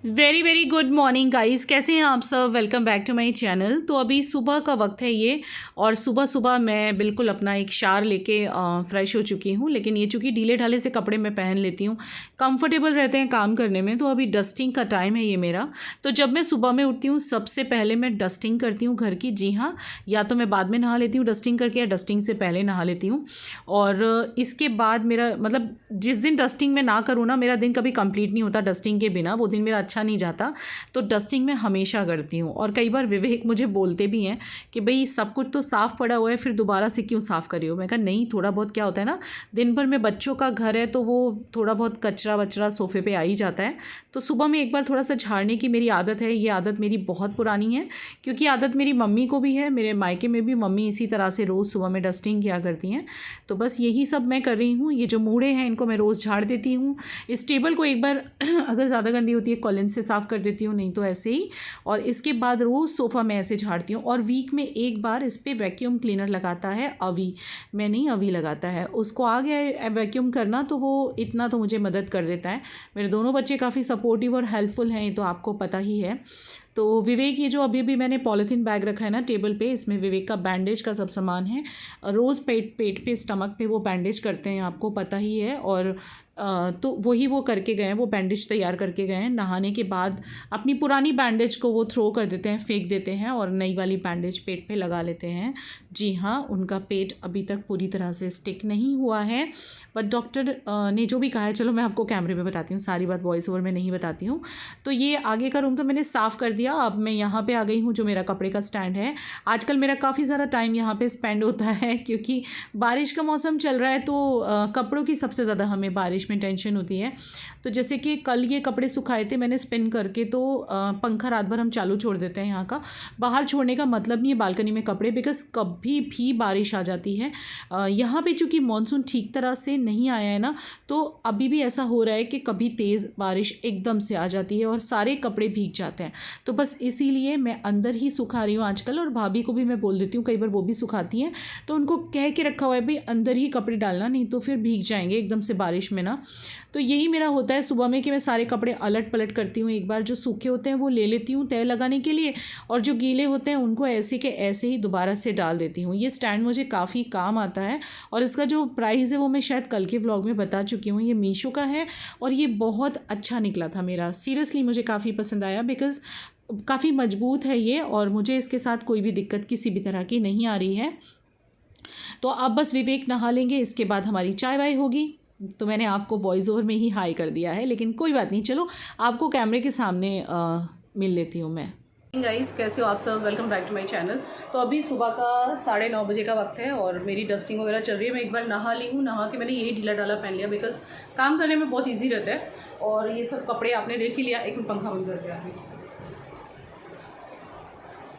Very very good morning guys, कैसे हैं आप सब। Welcome back to my channel. तो अभी सुबह का वक्त है ये, और सुबह सुबह मैं बिल्कुल अपना एक शार लेके फ़्रेश हो चुकी हूँ। लेकिन ये चूँकि ढीले ढाले से कपड़े मैं पहन लेती हूँ, कंफर्टेबल रहते हैं काम करने में। तो अभी डस्टिंग का टाइम है ये मेरा। तो जब मैं सुबह में उठती हूँ सबसे पहले मैं डस्टिंग करती हूँ घर की। जी हाँ, या तो मैं बाद में नहा लेती हूँ डस्टिंग करके, या डस्टिंग से पहले नहा लेती हूँ। और इसके बाद मेरा मतलब जिस दिन डस्टिंग मैं ना करूँ ना, मेरा दिन कभी कंप्लीट नहीं होता डस्टिंग के बिना। वो दिन मेरा अच्छा नहीं जाता। तो डस्टिंग मैं हमेशा करती हूँ। और कई बार विवेक मुझे बोलते भी हैं कि भाई सब कुछ तो साफ़ पड़ा हुआ है, फिर दोबारा से क्यों साफ़ करी हो। मैं कहा नहीं, थोड़ा बहुत क्या होता है ना, दिन भर में बच्चों का घर है तो वो थोड़ा बहुत कचरा वचरा सोफ़े पे आ ही जाता है। तो सुबह में एक बार थोड़ा सा झाड़ने की मेरी आदत है। ये आदत मेरी बहुत पुरानी है, क्योंकि आदत मेरी मम्मी को भी है। मेरे मायके में भी मम्मी इसी तरह से रोज़ सुबह में डस्टिंग किया करती हैं। तो बस यही सब मैं कर रही हूँ। ये जो मूढ़े हैं इनको मैं रोज़ झाड़ देती हूँ। इस टेबल को एक बार अगर ज़्यादा गंदी होती है कॉलिन से साफ़ कर देती हूँ, नहीं तो ऐसे ही। और इसके बाद रोज़ सोफ़ा मैं ऐसे झाड़ती हूँ। और वीक में एक बार इस पर वैक्यूम क्लीनर लगाता है अवी, मैं नहीं, अवी लगाता है। उसको आ गया है वैक्यूम करना, तो वो इतना तो मुझे मदद कर देता है। मेरे दोनों बच्चे काफ़ी सपोर्टिव और हेल्पफुल हैं, ये तो आपको पता ही है। तो विवेक, ये जो अभी भी मैंने पॉलीथीन बैग रखा है ना टेबल पे, इसमें विवेक का बैंडेज का सब सामान है। रोज़ पेट पे स्टमक पे वो बैंडेज करते हैं, आपको पता ही है। और तो वही वो करके गए हैं, वो बैंडेज तैयार करके गए हैं। नहाने के बाद अपनी पुरानी बैंडेज को वो थ्रो कर देते हैं, फेंक देते हैं, और नई वाली बैंडेज पेट पे लगा लेते हैं। जी हाँ, उनका पेट अभी तक पूरी तरह से स्टिक नहीं हुआ है, बट डॉक्टर ने जो भी कहा है, चलो मैं आपको कैमरे में बताती हूँ, सारी बात वॉइस ओवर में नहीं बताती हूँ। तो ये आगे का रूम तो मैंने साफ़ कर दिया। अब मैं यहाँ पे आ गई हूँ, जो मेरा कपड़े का स्टैंड है। आजकल मेरा काफ़ी सारा टाइम यहाँ पे स्पेंड होता है, क्योंकि बारिश का मौसम चल रहा है। तो कपड़ों की सबसे ज़्यादा हमें बारिश में टेंशन होती है। तो जैसे कि कल ये कपड़े सुखाए थे मैंने स्पिन करके, तो पंखा रात भर हम चालू छोड़ देते हैं यहाँ का। बाहर छोड़ने का मतलब नहीं है बालकनी में कपड़े, बिकॉज कभी भी बारिश आ जाती है। यहाँ पे चूँकि मानसून ठीक तरह से नहीं आया है ना, तो अभी भी ऐसा हो रहा है कि कभी तेज़ बारिश एकदम से आ जाती है और सारे कपड़े भीग जाते हैं। तो बस इसीलिए मैं अंदर ही सुखा रही हूँ आजकल। और भाभी को भी मैं बोल देती हूँ, कई बार वो भी सुखाती हैं, तो उनको कह के रखा हुआ है भाई अंदर ही कपड़े डालना, नहीं तो फिर भीग जाएंगे एकदम से बारिश में ना। तो यही मेरा होता है सुबह में कि मैं सारे कपड़े अलट पलट करती हूँ। एक बार जो सूखे होते हैं वो ले लेती हूँ तय लगाने के लिए, और जो गीले होते हैं उनको ऐसे के ऐसे ही दोबारा से डाल देती हूँ। ये स्टैंड मुझे काफ़ी काम आता है, और इसका जो प्राइस है वो मैं शायद कल के व्लॉग में बता चुकी हूँ। ये मीशो का है, और ये बहुत अच्छा निकला था मेरा। सीरियसली मुझे काफ़ी पसंद आया, बिकॉज़ काफ़ी मजबूत है ये, और मुझे इसके साथ कोई भी दिक्कत किसी भी तरह की नहीं आ रही है। तो अब बस विवेक नहा लेंगे, इसके बाद हमारी चाय वाय होगी। तो मैंने आपको वॉइस ओवर में ही हाई कर दिया है, लेकिन कोई बात नहीं, चलो आपको कैमरे के सामने मिल लेती हूँ मैं। गाइस, कैसे हो आप सब। Welcome back to my channel. तो अभी सुबह का 9:30 बजे का वक्त है, और मेरी डस्टिंग वगैरह चल रही है। मैं एक बार नहा ली हूँ, नहा के मैंने यही ढीला ढाला पहन लिया, बिकॉज काम करने में बहुत ईजी रहता है। और ये सब कपड़े आपने देख ही लिया। एक मिनट पंखा बंद कर दिया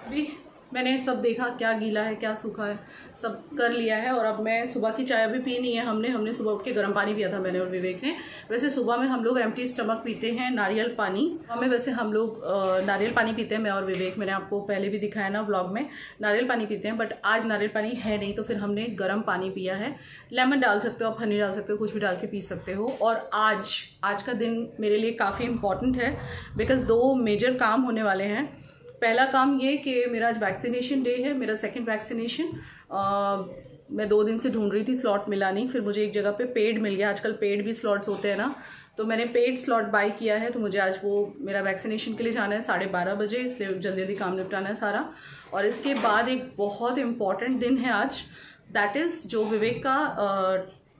अभी। मैंने सब देखा, क्या गीला है क्या सूखा है, सब कर लिया है। और अब मैं सुबह की चाय अभी पी नहीं है हमने सुबह उठ के गर्म पानी पिया था मैंने और विवेक ने। वैसे सुबह में हम लोग एम्प्टी स्टमक पीते हैं नारियल पानी। हमें वैसे हम लोग नारियल पानी पीते हैं, मैं और विवेक। मैंने आपको पहले भी दिखाया ना व्लॉग में, नारियल पानी पीते हैं। बट आज नारियल पानी है नहीं, तो फिर हमने गर्म पानी पिया है। लेमन डाल सकते हो आप, हनी डाल सकते हो, कुछ भी डाल के पी सकते हो। और आज का दिन मेरे लिए काफ़ी इंपॉर्टेंट है, बिकॉज 2 मेजर काम होने वाले हैं। पहला काम ये कि मेरा आज वैक्सीनेशन डे है, मेरा सेकंड वैक्सीनेशन। मैं 2 दिन से ढूंढ रही थी, स्लॉट मिला नहीं, फिर मुझे एक जगह पे पेड मिल गया। आजकल पेड भी स्लॉट्स होते हैं ना, तो मैंने पेड स्लॉट बाय किया है। तो मुझे आज वो मेरा वैक्सीनेशन के लिए जाना है 12:30 बजे, इसलिए जल्दी जल्दी काम निपटाना है सारा। और इसके बाद एक बहुत इम्पॉर्टेंट दिन है आज, दैट इज़ जो विवेक का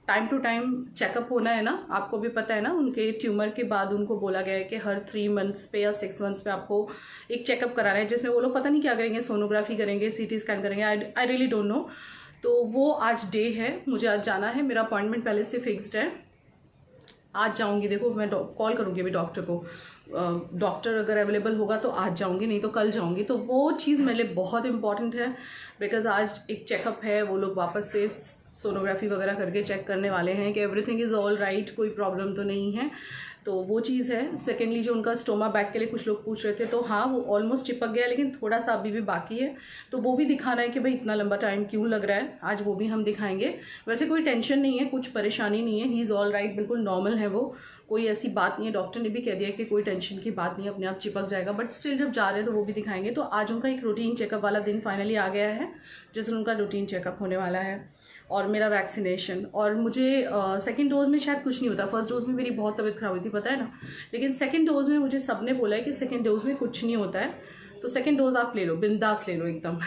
टाइम टू टाइम चेकअप होना है ना। आपको भी पता है ना, उनके ट्यूमर के बाद उनको बोला गया है कि हर 3 मंथ्स पे या 6 मंथ्स पे आपको एक चेकअप कराना है, जिसमें वो लोग पता नहीं क्या करेंगे, सोनोग्राफी करेंगे, CT स्कैन करेंगे, आई रियली डोंट नो। तो वो आज डे है, मुझे आज जाना है। मेरा अपॉइंटमेंट पहले से फिक्स्ड है, आज जाऊंगी। देखो मैं कॉल करूंगी अभी डॉक्टर को, डॉक्टर अगर अवेलेबल होगा तो आज जाऊंगी, नहीं तो कल जाऊंगी। तो वो चीज़ मेरे लिए बहुत इंपॉर्टेंट है, बिकॉज आज एक चेकअप है। वो लोग वापस से सोनोग्राफी वगैरह करके चेक करने वाले हैं कि एवरीथिंग इज़ ऑल राइट, कोई प्रॉब्लम तो नहीं है। तो वो चीज़ है। सेकेंडली जो उनका स्टोमा बैग के लिए कुछ लोग पूछ रहे थे, तो हाँ वो ऑलमोस्ट चिपक गया, लेकिन थोड़ा सा अभी भी बाकी है। तो वो भी दिखाना है कि भाई इतना लंबा टाइम क्यों लग रहा है, आज वो भी हम दिखाएंगे। वैसे कोई टेंशन नहीं है, कुछ परेशानी नहीं है, ही इज़ ऑल राइट, बिल्कुल नॉर्मल है वो, कोई ऐसी बात नहीं है, डॉक्टर ने भी कह दिया कि कोई टेंशन की बात नहीं है, अपने आप चिपक जाएगा, बट स्टिल जब जा रहे हैं तो वो भी दिखाएंगे। तो आज उनका एक रूटीन चेकअप वाला दिन फाइनली आ गया है, जिस दिन उनका रूटीन चेकअप होने वाला है, और मेरा वैक्सीनेशन। और मुझे सेकंड डोज़ में शायद कुछ नहीं होता, फर्स्ट डोज़ में मेरी बहुत तबीयत ख़राब हुई थी, पता है ना, लेकिन सेकंड डोज़ में मुझे सबने बोला है कि सेकंड डोज़ में कुछ नहीं होता है, तो सेकंड डोज़ आप ले लो, बिंदास ले लो एकदम।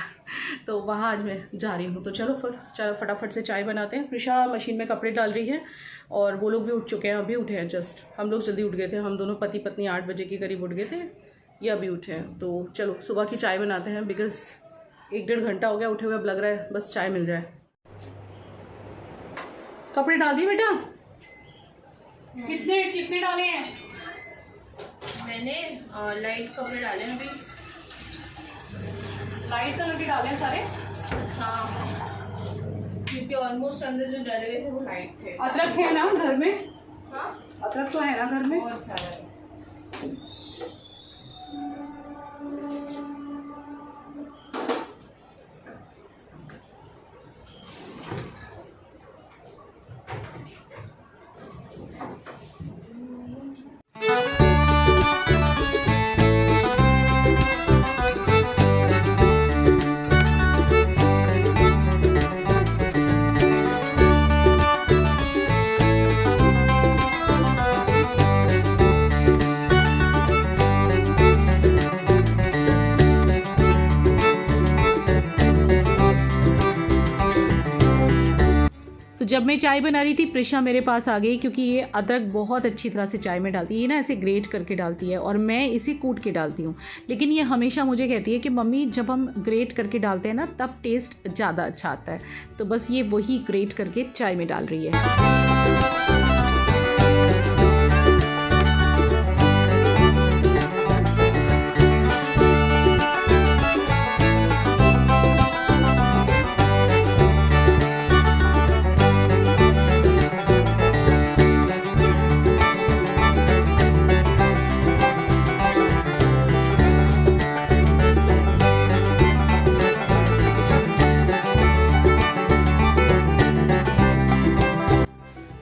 तो वहाँ आज मैं जा रही हूँ। तो चलो फटाफट से चाय बनाते हैं। प्रिशा मशीन में कपड़े डाल रही है और वो लोग भी उठ चुके हैं, अभी उठे हैं जस्ट। हम लोग जल्दी उठ गए थे, हम दोनों पति पत्नी 8 बजे के करीब उठ गए थे, ये अभी उठे हैं। तो चलो सुबह की चाय बनाते हैं, बिकॉज़ 1-1.5 घंटा हो गया उठे हुए, अब लग रहा है बस चाय मिल जाए। कपड़े डाल दिए बेटा? कितने डाले हैं? मैंने लाइट कपड़े डाले हैं अभी, लाइट कलर के डाले हैं सारे। हाँ, क्योंकि ऑलमोस्ट अंदर जो डले हुए थे वो लाइट थे। अदरक है ना घर में? हाँ, अदरक तो है ना घर में? बहुत सारा है। तो जब मैं चाय बना रही थी प्रिशा मेरे पास आ गई, क्योंकि ये अदरक बहुत अच्छी तरह से चाय में डालती है। ये ना ऐसे ग्रेट करके डालती है और मैं इसे कूट के डालती हूँ, लेकिन ये हमेशा मुझे कहती है कि मम्मी जब हम ग्रेट करके डालते हैं ना तब टेस्ट ज़्यादा अच्छा आता है। तो बस ये वही ग्रेट करके चाय में डाल रही है।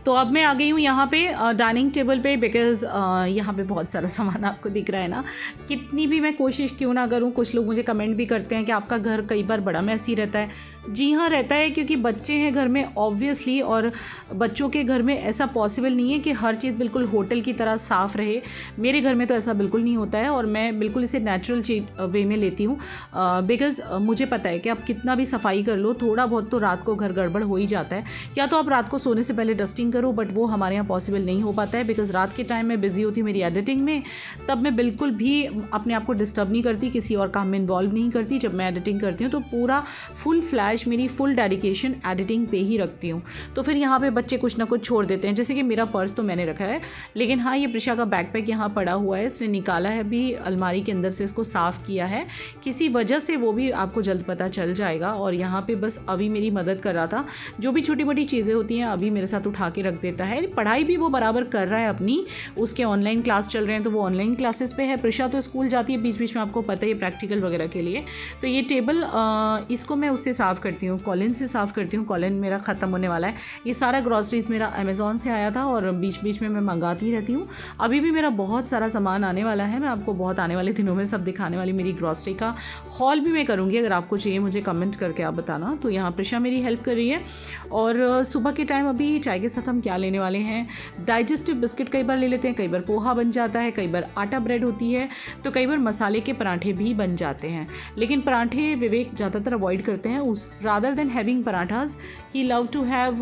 तो अब मैं आ गई हूँ यहाँ पे डाइनिंग टेबल पे, बिकॉज़ यहाँ पे बहुत सारा सामान आपको दिख रहा है ना। कितनी भी मैं कोशिश क्यों ना करूँ, कुछ लोग मुझे कमेंट भी करते हैं कि आपका घर कई बार बड़ा मैसी रहता है। जी हाँ, रहता है, क्योंकि बच्चे हैं घर में ऑब्वियसली, और बच्चों के घर में ऐसा पॉसिबल नहीं है कि हर चीज़ बिल्कुल होटल की तरह साफ़ रहे। मेरे घर में तो ऐसा बिल्कुल नहीं होता है, और मैं बिल्कुल इसे नेचुरल वे में लेती हूँ, बिकॉज़ मुझे पता है कि आप कितना भी सफाई कर लो, थोड़ा बहुत तो रात को घर गड़बड़ हो ही जाता है। या तो आप रात को सोने से पहले डस्टिंग करो, बट वो हमारे यहाँ पॉसिबल नहीं हो पाता है, बिकॉज़ रात के टाइम मैं बिज़ी होती हूँ मेरी एडिटिंग में। तब मैं बिल्कुल भी अपने आप को डिस्टर्ब नहीं करती, किसी और काम में इन्वॉल्व नहीं करती। जब मैं एडिटिंग करती हूँ तो पूरा फुल फ्लैश, मेरी फुल डेडिकेशन एडिटिंग पे ही रखती हूँ। तो फिर यहाँ पे बच्चे कुछ ना कुछ छोड़ देते हैं, जैसे कि मेरा पर्स तो मैंने रखा है, लेकिन हाँ ये प्रिशा का बैकपैक यहाँ पड़ा हुआ है, इसने निकाला है अभी अलमारी के अंदर से, इसको साफ़ किया है किसी वजह से, वो भी आपको जल्द पता चल जाएगा। और यहाँ पे बस अभी मेरी मदद कर रहा था, जो भी छोटी मोटी चीज़ें होती हैं अभी मेरे साथ उठा के रख देता है। पढ़ाई भी वो बराबर कर रहा है अपनी, उसके ऑनलाइन क्लास चल रहे हैं तो वो ऑनलाइन क्लासेस पे है। प्रिशा तो स्कूल जाती है बीच बीच में, आपको पता है, प्रैक्टिकल वगैरह के लिए। तो ये टेबल इसको मैं उससे साफ़ करती हूँ, कॉलिन से साफ़ करती हूँ। कॉलिन मेरा ख़त्म होने वाला है। ये सारा ग्रॉसरीज मेरा अमेज़ॉन से आया था और बीच बीच में मैं मंगाती रहती हूँ। अभी भी मेरा बहुत सारा सामान आने वाला है, मैं आपको बहुत आने वाले दिनों में सब दिखाने वाली। मेरी ग्रॉसरी का हॉल भी मैं करूँगी, अगर आपको चाहिए मुझे कमेंट करके आप बताना। तो यहाँ प्रिशा मेरी हेल्प कर रही है। और सुबह के टाइम अभी चाय के साथ हम क्या लेने वाले हैं, डाइजेस्टिव बिस्किट कई बार ले लेते हैं, कई बार पोहा बन जाता है, कई बार आटा ब्रेड होती है, तो कई बार मसाले के पराठे भी बन जाते हैं। लेकिन पराठे विवेक ज़्यादातर अवॉइड करते हैं। उस rather than having parathas he love to have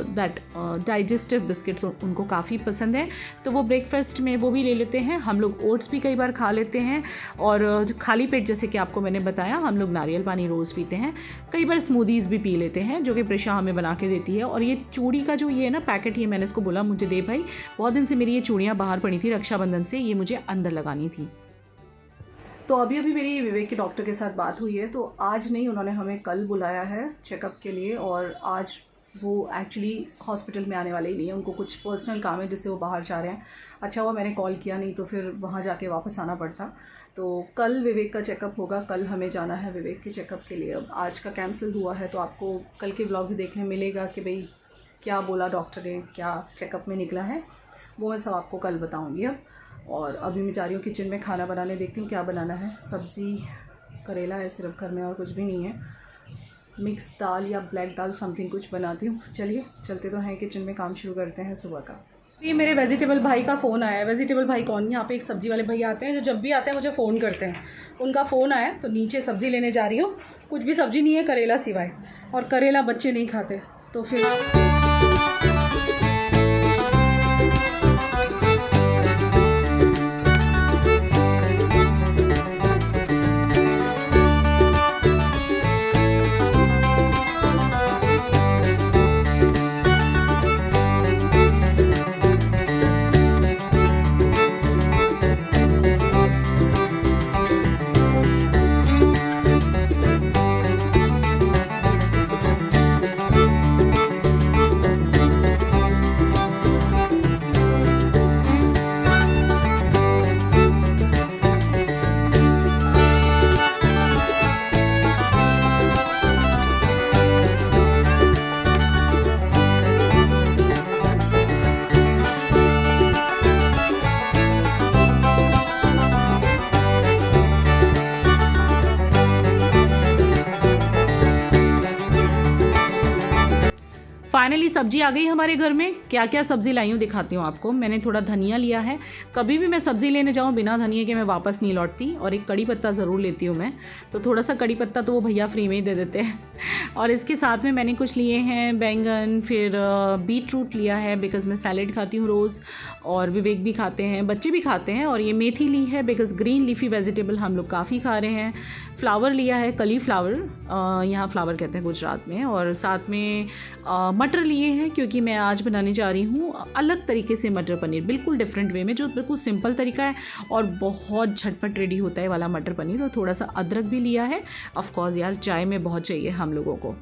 that digestive biscuits, उनको काफ़ी पसंद है, तो वो ब्रेकफास्ट में वो भी ले लेते हैं। हम लोग ओट्स भी कई बार खा लेते हैं, और खाली पेट जैसे कि आपको मैंने बताया हम लोग नारियल पानी रोज़ पीते हैं। कई बार स्मूदीज़ भी पी लेते हैं, जो कि प्रिशा हमें बना के देती है। और ये चूड़ी का जो ये है ना पैकेट, ये मैंने इसको बोला मुझे दे भाई, बहुत दिन से मेरी ये चूड़ियाँ बाहर पड़ी थी रक्षाबंधन से, ये मुझे अंदर लगानी थी। तो अभी मेरी विवेक के डॉक्टर के साथ बात हुई है, तो आज नहीं, उन्होंने हमें कल बुलाया है चेकअप के लिए, और आज वो एक्चुअली हॉस्पिटल में आने वाले ही नहीं है, उनको कुछ पर्सनल काम है जिससे वो बाहर जा रहे हैं। अच्छा हुआ मैंने कॉल किया, नहीं तो फिर वहाँ जाके वापस आना पड़ता। तो कल विवेक का चेकअप होगा, कल हमें जाना है विवेक के चेकअप के लिए। अब आज का कैंसिल हुआ है, तो आपको कल के व्लॉग भी देखने मिलेगा कि भाई क्या बोला डॉक्टर ने, क्या चेकअप में निकला है। वो मैं सब आपको कल बताऊँगी अब। और अभी मैं जा रही हूँ किचन में खाना बनाने, देखती हूँ क्या बनाना है। सब्ज़ी करेला है सिर्फ घर में और कुछ भी नहीं है। मिक्स दाल या ब्लैक दाल समथिंग कुछ बनाती हूँ। चलिए चलते तो हैं किचन में, काम शुरू करते हैं सुबह का। ये मेरे वेजिटेबल भाई का फ़ोन आया है। वेजिटेबल भाई कौन? यहाँ पे एक सब्ज़ी वाले भैया आते हैं जो जब भी आते हैं मुझे फ़ोन करते हैं। उनका फ़ोन आया तो नीचे सब्ज़ी लेने जा रही हूँ। कुछ भी सब्ज़ी नहीं है करेला सिवाय, और करेला बच्चे नहीं खाते तो फिर फाइनली सब्जी आ गई हमारे घर में। क्या क्या सब्ज़ी लाई हूँ दिखाती हूँ आपको। मैंने थोड़ा धनिया लिया है। कभी भी मैं सब्ज़ी लेने जाऊँ बिना धनिया के मैं वापस नहीं लौटती। और एक कड़ी पत्ता ज़रूर लेती हूँ मैं, तो थोड़ा सा कड़ी पत्ता तो वो भैया फ्री में ही दे देते हैं। और इसके साथ में मैंने कुछ लिए हैं बैंगन, फिर बीट रूट लिया है बिकॉज़ मैं सैलेड खाती हूँ रोज़, और विवेक भी खाते हैं, बच्चे भी खाते हैं। और ये मेथी ली है बिकॉज़ ग्रीन लीफी वेजिटेबल हम लोग काफ़ी खा रहे हैं। फ्लावर लिया है, कली फ्लावर, यहाँ फ्लावर कहते हैं गुजरात में। और साथ में मटर लिए हैं क्योंकि मैं आज बनाने जा रही हूँ अलग तरीके से मटर पनीर, बिल्कुल डिफरेंट वे में, जो बिल्कुल सिंपल तरीका है और बहुत झटपट रेडी होता है वाला मटर पनीर। और थोड़ा सा अदरक भी लिया है, ऑफ कोर्स यार चाय में बहुत चाहिए हम लोगों को।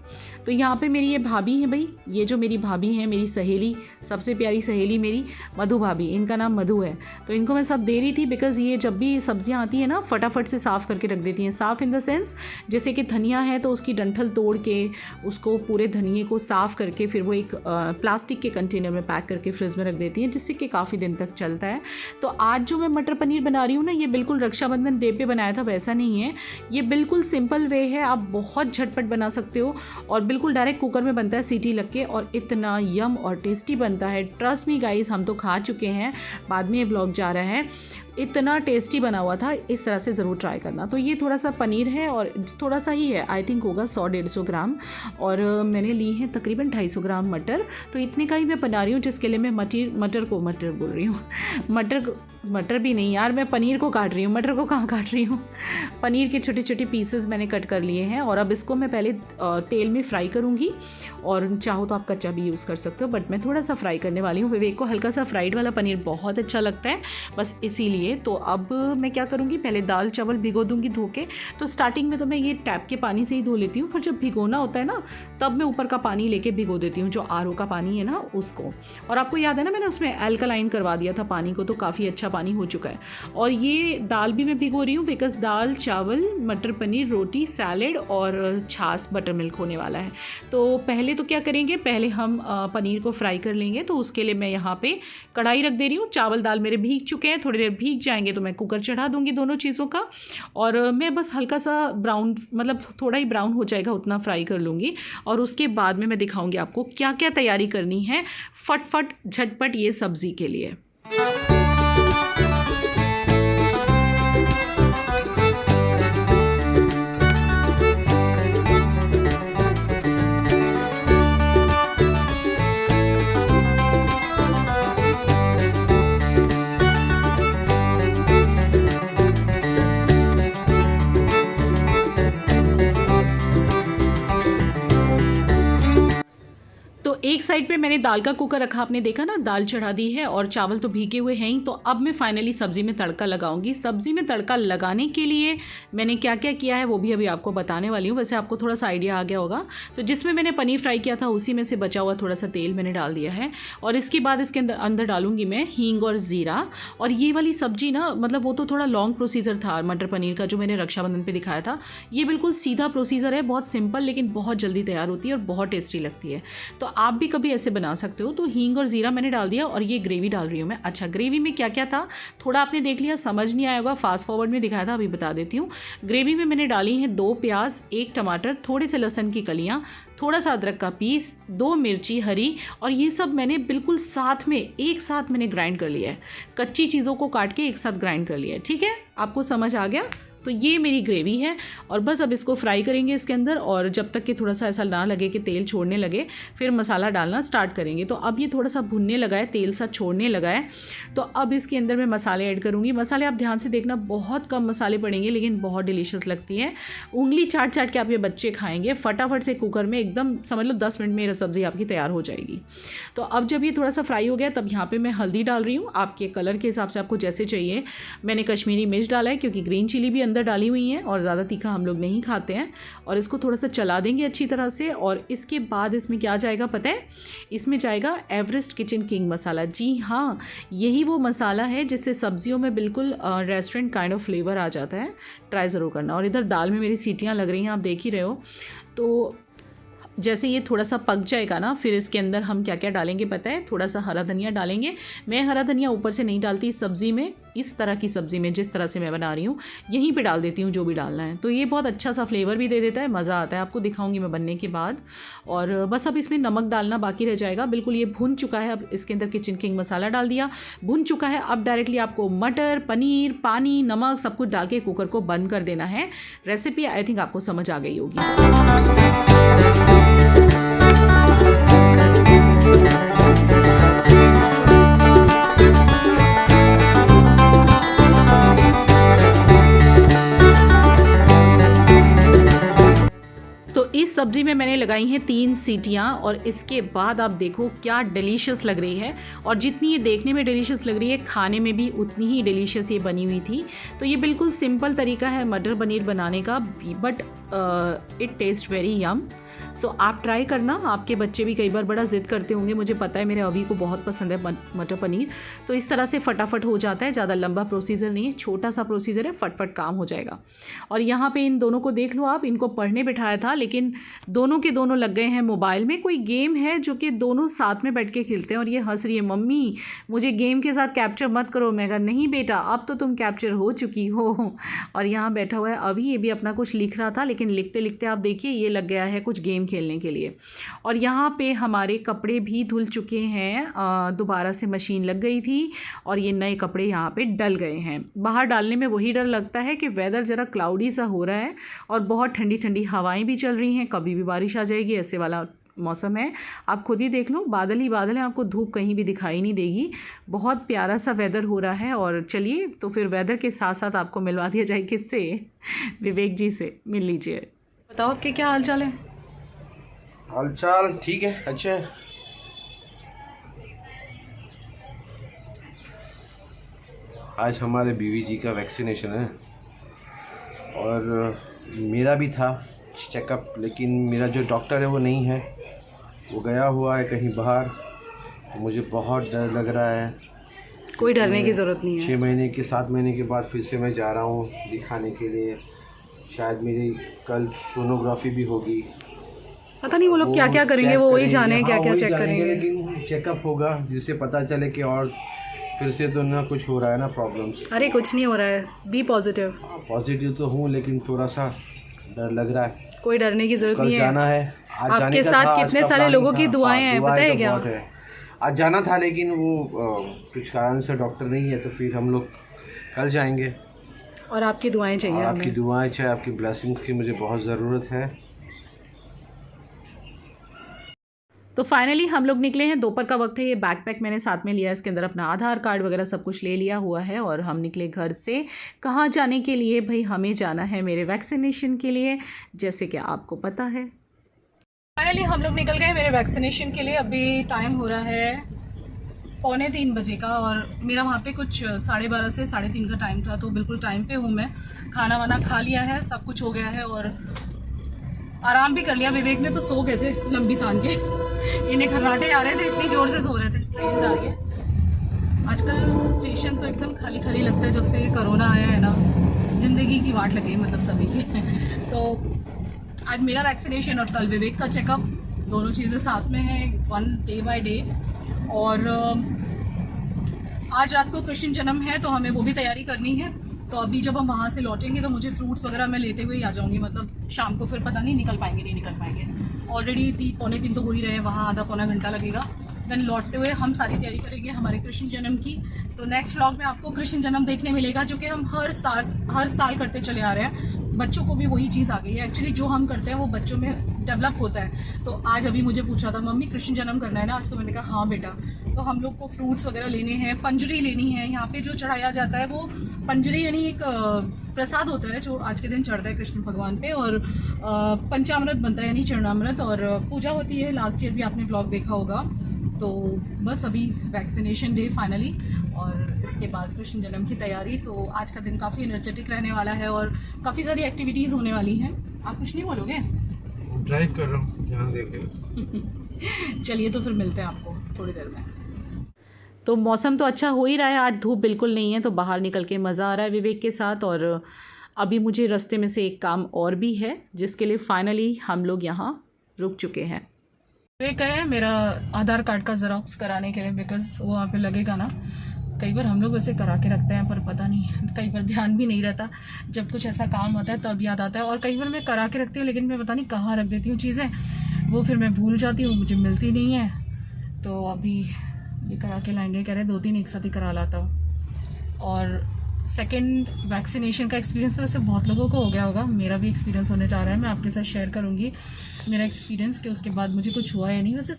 तो यहाँ पे मेरी ये भाभी है भाई, ये जो मेरी भाभी हैं, मेरी सहेली, सबसे प्यारी सहेली मेरी मधु भाभी, इनका नाम मधु है। तो इनको मैं सब दे रही थी बिकॉज़ ये जब भी सब्जियाँ आती हैं ना फटाफट से साफ़ करके रख देती हैं। साफ़ इन द सेंस जैसे कि धनिया है तो उसकी डंठल तोड़ के उसको पूरे धनिए को साफ़ करके फिर वो एक प्लास्टिक के कंटेनर में पैक करके फ्रिज में रख देती हैं, जिससे कि काफ़ी दिन तक चलता है। तो आज जो मैं मटर पनीर बना रही हूँ ना, ये बिल्कुल रक्षाबंधन डे पे बनाया था वैसा नहीं है। ये बिल्कुल सिंपल वे है, आप बहुत झटपट बना सकते हो और बिल्कुल डायरेक्ट कुकर में बनता है सीटी लग के, और इतना यम और टेस्टी बनता है। ट्रस्ट मी गाइस, हम तो खा चुके हैं, बाद में ये व्लॉग जा रहा है, इतना टेस्टी बना हुआ था। इस तरह से ज़रूर ट्राई करना। तो ये थोड़ा सा पनीर है और थोड़ा सा ही है, आई थिंक होगा 100-150 ग्राम। और मैंने ली है तकरीबन 250 ग्राम मटर। तो इतने का ही मैं बना रही हूँ, जिसके लिए मैं मटर बोल रही हूँ मटर भी नहीं यार, मैं पनीर को काट रही हूँ, मटर को कहाँ काट रही हूँ। पनीर के छोटे छोटे पीसेस मैंने कट कर लिए हैं और अब इसको मैं पहले तेल में फ्राई करूँगी, और चाहो तो आप कच्चा भी यूज़ कर सकते हो, बट मैं थोड़ा सा फ्राई करने वाली हूँ। विवेक को हल्का सा फ्राइड वाला पनीर बहुत अच्छा लगता है, बस इसीलिए। तो अब मैं क्या करूँगी, पहले दाल चावल भिगो दूँगी धो के। तो स्टार्टिंग में तो मैं ये टैप के पानी से ही धो लेती हूँ, फिर जब भिगोना होता है ना तब मैं ऊपर का पानी लेके भिगो देती हूँ, जो RO का पानी है ना उसको। और आपको याद है ना, मैंने उसमें अल्कलाइन करवा दिया था पानी को, तो काफ़ी अच्छा पानी हो चुका है। और ये दाल भी मैं भिगो रही हूँ बिकॉज़ दाल चावल मटर पनीर रोटी सैलेड और छाछ बटर मिल्क होने वाला है। तो पहले तो क्या करेंगे, पहले हम पनीर को फ्राई कर लेंगे। तो उसके लिए मैं यहाँ पे कढ़ाई रख दे रही हूँ। चावल दाल मेरे भीग चुके हैं, थोड़ी देर भीग जाएंगे तो मैं कुकर चढ़ा दूँगी दोनों चीज़ों का, और मैं बस हल्का सा ब्राउन, मतलब थोड़ा ही ब्राउन हो जाएगा उतना फ्राई कर लूँगी। और उसके बाद में मैं दिखाऊँगी आपको क्या क्या तैयारी करनी है फटफट झटपट ये सब्ज़ी के लिए। एक साइड पे मैंने दाल का कुकर रखा, आपने देखा ना, दाल चढ़ा दी है और चावल तो भीगे हुए हैं ही। तो अब मैं फाइनली सब्ज़ी में तड़का लगाऊंगी। सब्ज़ी में तड़का लगाने के लिए मैंने क्या क्या किया है वो भी अभी आपको बताने वाली हूँ। वैसे आपको थोड़ा सा आइडिया आ गया होगा। तो जिसमें मैंने पनीर फ्राई किया था उसी में से बचा हुआ थोड़ा सा तेल मैंने डाल दिया है, और इसके बाद इसके अंदर डालूंगी मैं हींग और ज़ीरा। और ये वाली सब्ज़ी ना, मतलब वो तो थोड़ा लॉन्ग प्रोसीजर था मटर पनीर का जो मैंने रक्षाबंधन पर दिखाया था। ये बिल्कुल सीधा प्रोसीजर है, बहुत सिंपल, लेकिन बहुत जल्दी तैयार होती है और बहुत टेस्टी लगती है। तो आप भी कभी ऐसे बना सकते हो। तो हींग और ज़ीरा मैंने डाल दिया और ये ग्रेवी डाल रही हूँ मैं। अच्छा, ग्रेवी में क्या क्या था थोड़ा आपने देख लिया, समझ नहीं आया होगा, फास्ट फॉरवर्ड में दिखाया था, अभी बता देती हूँ। ग्रेवी में मैंने डाली हैं 2 प्याज, 1 टमाटर, थोड़े से लहसुन की कलियाँ, थोड़ा सा अदरक का पीस, 2 मिर्ची हरी, और ये सब मैंने बिल्कुल साथ में एक साथ मैंने ग्राइंड कर लिया है। कच्ची चीज़ों को काट के एक साथ ग्राइंड कर लिया है। ठीक है, आपको समझ आ गया? तो ये मेरी ग्रेवी है और बस अब इसको फ्राई करेंगे इसके अंदर, और जब तक कि थोड़ा सा ऐसा ना लगे कि तेल छोड़ने लगे फिर मसाला डालना स्टार्ट करेंगे। तो अब ये थोड़ा सा भुनने लगा है, तेल सा छोड़ने लगा है, तो अब इसके अंदर मैं मसाले ऐड करूँगी। मसाले आप ध्यान से देखना, बहुत कम मसाले पड़ेंगे लेकिन बहुत डिलीशियस लगती है। उंगली चाट चाट के आप ये बच्चे खाएंगे। फटाफट से कुकर में एकदम समझ लो 10 मिनट में ये सब्ज़ी आपकी तैयार हो जाएगी। तो अब जब ये थोड़ा सा फ्राई हो गया तब यहाँ पर मैं हल्दी डाल रही हूँ, आपके कलर के हिसाब से आपको जैसे चाहिए। मैंने कश्मीरी मिर्च डाला है क्योंकि ग्रीन चिली भी अंदर डाली हुई है और ज़्यादा तीखा हम लोग नहीं खाते हैं। और इसको थोड़ा सा चला देंगे अच्छी तरह से, और इसके बाद इसमें क्या जाएगा पता है? इसमें जाएगा एवरेस्ट किचन किंग मसाला। जी हाँ, यही वो मसाला है जिससे सब्जियों में बिल्कुल रेस्टोरेंट काइंड ऑफ फ्लेवर आ जाता है। ट्राई ज़रूर करना। और इधर दाल में मेरी सीटियाँ लग रही हैं, आप देख ही रहे हो। तो जैसे ये थोड़ा सा पक जाएगा ना, फिर इसके अंदर हम क्या क्या डालेंगे पता है? थोड़ा सा हरा धनिया डालेंगे। मैं हरा धनिया ऊपर से नहीं डालती इस सब्ज़ी में, इस तरह की सब्ज़ी में जिस तरह से मैं बना रही हूँ यहीं पे डाल देती हूँ जो भी डालना है। तो ये बहुत अच्छा सा फ्लेवर भी दे देता है, मज़ा आता है। आपको दिखाऊंगी मैं बनने के बाद। और बस अब इसमें नमक डालना बाकी रह जाएगा। बिल्कुल ये भुन चुका है। अब इसके अंदर किचन किंग मसाला डाल दिया, भुन चुका है। अब डायरेक्टली आपको मटर, पनीर, पानी, नमक सब कुछ डाल के कुकर को बंद कर देना है। रेसिपी आई थिंक आपको समझ आ गई होगी। तो इस सब्ज़ी में मैंने लगाई हैं 3 सीटियाँ, और इसके बाद आप देखो क्या डिलीशियस लग रही है। और जितनी ये देखने में डिलीशियस लग रही है, खाने में भी उतनी ही डिलीशियस ये बनी हुई थी। तो ये बिल्कुल सिंपल तरीका है मटर पनीर बनाने का, but it taste very yum. So आप ट्राई करना। आपके बच्चे भी कई बार बड़ा ज़िद करते होंगे, मुझे पता है, मेरे अभी को बहुत पसंद है मटर पनीर। तो इस तरह से फटाफट हो जाता है, ज़्यादा लंबा प्रोसीजर नहीं है, छोटा सा प्रोसीजर है, फटफट काम हो जाएगा। और यहाँ पे इन दोनों को देख लो आप, इनको पढ़ने बिठाया था लेकिन दोनों के दोनों लग गए हैं मोबाइल में। कोई गेम है जो कि दोनों साथ में बैठ के खेलते हैं, और ये हंस रही है, मम्मी मुझे गेम के साथ कैप्चर मत करो। मैं कहा नहीं बेटा, अब तो तुम कैप्चर हो चुकी हो। और यहाँ बैठा हुआ है अभी, ये भी अपना कुछ लिख रहा था, लेकिन लिखते लिखते आप देखिए ये लग गया है कुछ गेम खेलने के लिए। और यहाँ पे हमारे कपड़े भी धुल चुके हैं, दोबारा से मशीन लग गई थी और ये नए कपड़े यहाँ पे डल गए हैं। बाहर डालने में वही डर लगता है कि वेदर ज़रा क्लाउडी सा हो रहा है और बहुत ठंडी ठंडी हवाएं भी चल रही हैं, कभी भी बारिश आ जाएगी, ऐसे वाला मौसम है। आप खुद ही देख लो, बादल ही बादल है, आपको धूप कहीं भी दिखाई नहीं देगी। बहुत प्यारा सा वेदर हो रहा है। और चलिए तो फिर वेदर के साथ साथ आपको मिलवा दिया जाए किससे? विवेक जी से मिल लीजिए। बताओ आपके क्या हाल चाल है? हालचाल ठीक है, अच्छा है। आज हमारे बीवी जी का वैक्सीनेशन है और मेरा भी था चेकअप, लेकिन मेरा जो डॉक्टर है वो नहीं है, वो गया हुआ है कहीं बाहर। मुझे बहुत डर लग रहा है। कोई डरने की ज़रूरत नहीं है। 6 महीने के 7 महीने के बाद फिर से मैं जा रहा हूँ दिखाने के लिए। शायद मेरी कल सोनोग्राफी भी होगी, पता नहीं वो लोग क्या क्या करेंगे, वो वही जाने क्या क्या चेक करेंगे। लेकिन चेकअप होगा जिससे पता चले कि और फिर से तो ना कुछ हो रहा है ना प्रॉब्लम्स। अरे कुछ नहीं हो रहा है, बी पॉजिटिव। पॉजिटिव तो हूँ लेकिन थोड़ा सा डर लग रहा है। कोई डरने की जरूरत नहीं है। जाना है आज, आपके साथ कितने सारे लोगों की दुआएं हैं, पता है क्या? आज जाना था लेकिन वो कुछ कारण से डॉक्टर नहीं है, तो फिर हम लोग कल जाएंगे। और आपकी दुआएं चाहिए, आपकी दुआएं चाहिए, आपकी ब्लेसिंग्स की मुझे बहुत ज़रूरत है। तो फाइनली हम लोग निकले हैं, दोपहर का वक्त है। ये बैकपैक मैंने साथ में लिया है, इसके अंदर अपना आधार कार्ड वगैरह सब कुछ ले लिया हुआ है और हम निकले घर से। कहाँ जाने के लिए? भाई हमें जाना है मेरे वैक्सीनेशन के लिए, जैसे कि आपको पता है। फाइनली हम लोग निकल गए मेरे वैक्सीनेशन के लिए। अभी टाइम हो रहा है 2:45 बजे का और मेरा वहाँ पे कुछ 12:30 से 3:30 का टाइम था, तो बिल्कुल टाइम पे हूँ मैं। खाना वाना खा लिया है, सब कुछ हो गया है और आराम भी कर लिया। विवेक ने तो सो गए थे लंबी तान के, इन्हें खर्राटे आ रहे थे, इतनी ज़ोर से सो रहे थे। ट्रेन जा रही है। आजकल स्टेशन तो एकदम खाली खाली लगता है जब से कोरोना आया है ना, ज़िंदगी की वाट लगी मतलब सभी की। तो आज मेरा वैक्सीनेशन और कल विवेक का चेकअप, दोनों चीज़ें साथ में हैं, वन डे बाय डे। और आज रात को कृष्ण जन्म है तो हमें वो भी तैयारी करनी है। तो अभी जब हम वहाँ से लौटेंगे तो मुझे फ्रूट्स वगैरह मैं लेते हुए ही आ जाऊँगी, मतलब शाम को फिर पता नहीं निकल पाएंगे नहीं निकल पाएंगे। ऑलरेडी 3-3:15 तो हो ही रहे हैं, वहाँ आधा पौना घंटा लगेगा। देन लौटते हुए हम सारी तैयारी करेंगे हमारे कृष्ण जन्म की। तो नेक्स्ट व्लॉग में आपको कृष्ण जन्म देखने मिलेगा, जो कि हम हर साल करते चले आ रहे हैं। बच्चों को भी वही चीज़ आ गई है, एक्चुअली जो हम करते हैं वो बच्चों में डेवलप होता है। तो आज अभी मुझे पूछा था मम्मी कृष्ण जन्म करना है ना आज, तो मैंने कहा हाँ बेटा। तो हम लोग को फ्रूट्स वगैरह लेने हैं, पंजरी लेनी है। यहाँ पे जो चढ़ाया जाता है वो पंजरी यानी एक प्रसाद होता है जो आज के दिन चढ़ता है कृष्ण भगवान पे, और पंचामृत बनता है यानी चरणामृत, और पूजा होती है। लास्ट ईयर भी आपने ब्लॉग देखा होगा। तो बस अभी वैक्सीनेशन डे फाइनली, और इसके बाद कृष्ण जन्म की तैयारी। तो आज का दिन काफ़ी एनर्जेटिक रहने वाला है और काफ़ी सारी एक्टिविटीज़ होने वाली हैं। आप कुछ नहीं बोलोगे? ड्राइव कर रहा हूँ, ध्यान देके। चलिए तो फिर मिलते हैं आपको थोड़ी देर में। तो मौसम तो अच्छा हो ही रहा है, आज धूप बिल्कुल नहीं है, तो बाहर निकल के मज़ा आ रहा है विवेक के साथ। और अभी मुझे रास्ते में से एक काम और भी है जिसके लिए फाइनली हम लोग यहाँ रुक चुके हैं। विवेक है मेरा आधार कार्ड का ज़ेरॉक्स कराने के लिए, बिकॉज़ वो वहाँ पे लगेगा ना। कई बार हम लोग वैसे करा के रखते हैं पर पता नहीं, कई बार ध्यान भी नहीं रहता। जब कुछ ऐसा काम होता है तब याद आता है, और कई बार मैं करा के रखती हूँ लेकिन मैं पता नहीं कहाँ रख देती हूँ चीज़ें, वो फिर मैं भूल जाती हूँ, मुझे मिलती नहीं है। तो अभी ये करा के लाएंगे, कह रहे 2-3 एक साथ ही करा लाता हूँ। और सेकेंड वैक्सीनेशन का एक्सपीरियंस वैसे बहुत लोगों को हो गया होगा, मेरा भी एक्सपीरियंस होने जा रहा है। मैं आपके साथ शेयर करूँगी मेरा एक्सपीरियंस कि उसके बाद मुझे कुछ हुआ या नहीं। वैसे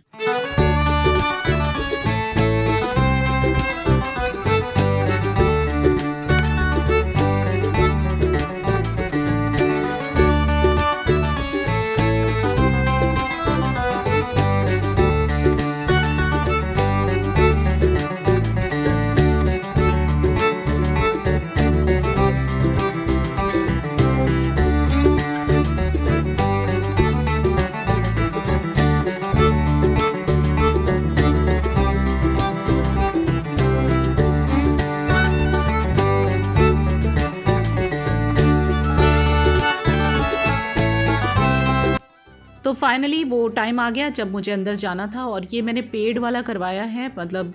तो फाइनली वो टाइम आ गया जब मुझे अंदर जाना था, और ये मैंने पेड वाला करवाया है। मतलब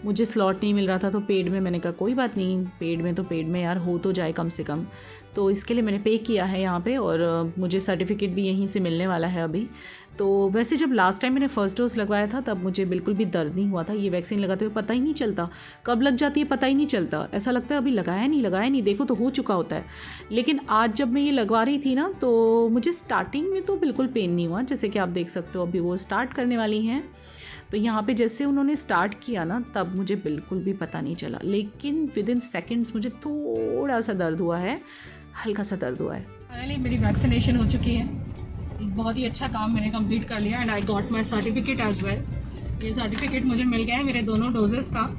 मुझे स्लॉट नहीं मिल रहा था तो पेड में, मैंने कहा कोई बात नहीं, पेड में यार हो तो जाए कम से कम। तो इसके लिए मैंने पे किया है यहाँ पे, और मुझे सर्टिफिकेट भी यहीं से मिलने वाला है अभी। तो वैसे जब लास्ट टाइम मैंने फ़र्स्ट डोज़ लगवाया था तब मुझे बिल्कुल भी दर्द नहीं हुआ था। ये वैक्सीन लगाते हुए पता ही नहीं चलता कब लग जाती है, पता ही नहीं चलता। ऐसा लगता है अभी लगाया नहीं, देखो तो हो चुका होता है। लेकिन आज जब मैं ये लगवा रही थी ना तो मुझे स्टार्टिंग में तो बिल्कुल पेन नहीं हुआ, जैसे कि आप देख सकते हो अभी वो स्टार्ट करने वाली हैं। तो यहाँ पे जैसे उन्होंने स्टार्ट किया ना तब मुझे बिल्कुल भी पता नहीं चला, लेकिन विद इन सेकेंड्स मुझे थोड़ा सा दर्द हुआ है, हल्का सा दर्द हुआ है। फाइनली मेरी वैक्सीनेशन हो चुकी है, एक बहुत ही अच्छा काम मैंने कंप्लीट कर लिया, and I got my certificate as well. ये सर्टिफिकेट मुझे मिल गया है मेरे दोनों डोजेस का,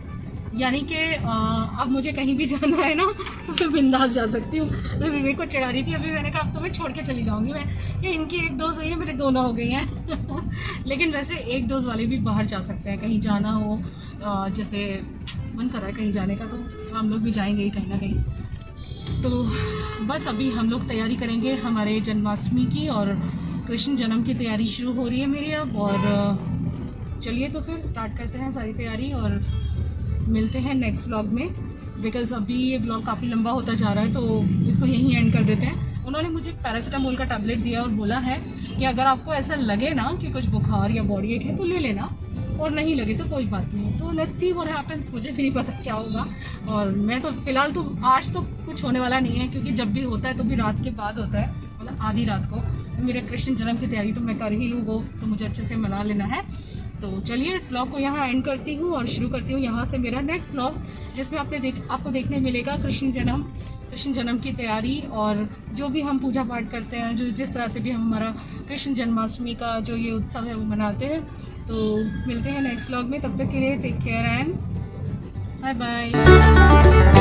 यानी कि अब मुझे कहीं भी जाना है ना तो मैं बिंदास जा सकती हूँ। मैं विवेक को चढ़ा रही थी अभी, मैंने कहा अब तो मैं छोड़ के चली जाऊँगी मैं, ये इनकी एक डोज हुई है, मेरे दोनों हो गई हैं। लेकिन वैसे एक डोज वाले भी बाहर जा सकते हैं, कहीं जाना हो, जैसे मन कर रहा है कहीं जाने का तो हम लोग भी जाएंगे ही कहीं ना कहीं। तो बस अभी हम लोग तैयारी करेंगे हमारे जन्माष्टमी की, और कृष्ण जन्म की तैयारी शुरू हो रही है मेरी अब। और चलिए तो फिर स्टार्ट करते हैं सारी तैयारी, और मिलते हैं नेक्स्ट व्लॉग में, बिकॉज़ अभी ये व्लॉग काफ़ी लंबा होता जा रहा है तो इसको यहीं एंड कर देते हैं। उन्होंने मुझे पैरासीटामोल का टैबलेट दिया और बोला है कि अगर आपको ऐसा लगे ना कि कुछ बुखार या बॉडी एक है तो ले लेना, और नहीं लगे तो कोई बात नहीं। तो लेट्स सी व्हाट हैपेंस, मुझे भी नहीं पता क्या होगा। और मैं तो फ़िलहाल तो आज तो कुछ होने वाला नहीं है, क्योंकि जब भी होता है तो भी रात के बाद होता है, मतलब आधी रात को। तो मेरे कृष्ण जन्म की तैयारी तो मैं कर ही लूँ, वो तो मुझे अच्छे से मना लेना है। तो चलिए इस व्लॉग को यहाँ एंड करती हूँ और शुरू करती हूँ यहाँ से मेरा नेक्स्ट व्लॉग, जिसमें आपको देखने मिलेगा कृष्ण जन्म की तैयारी, और जो भी हम पूजा पाठ करते हैं, जो जिस तरह से भी हम हमारा कृष्ण जन्माष्टमी का जो ये उत्सव है वो मनाते हैं। तो मिलते हैं नेक्स्ट व्लॉग में, तब तक के लिए take care and bye bye.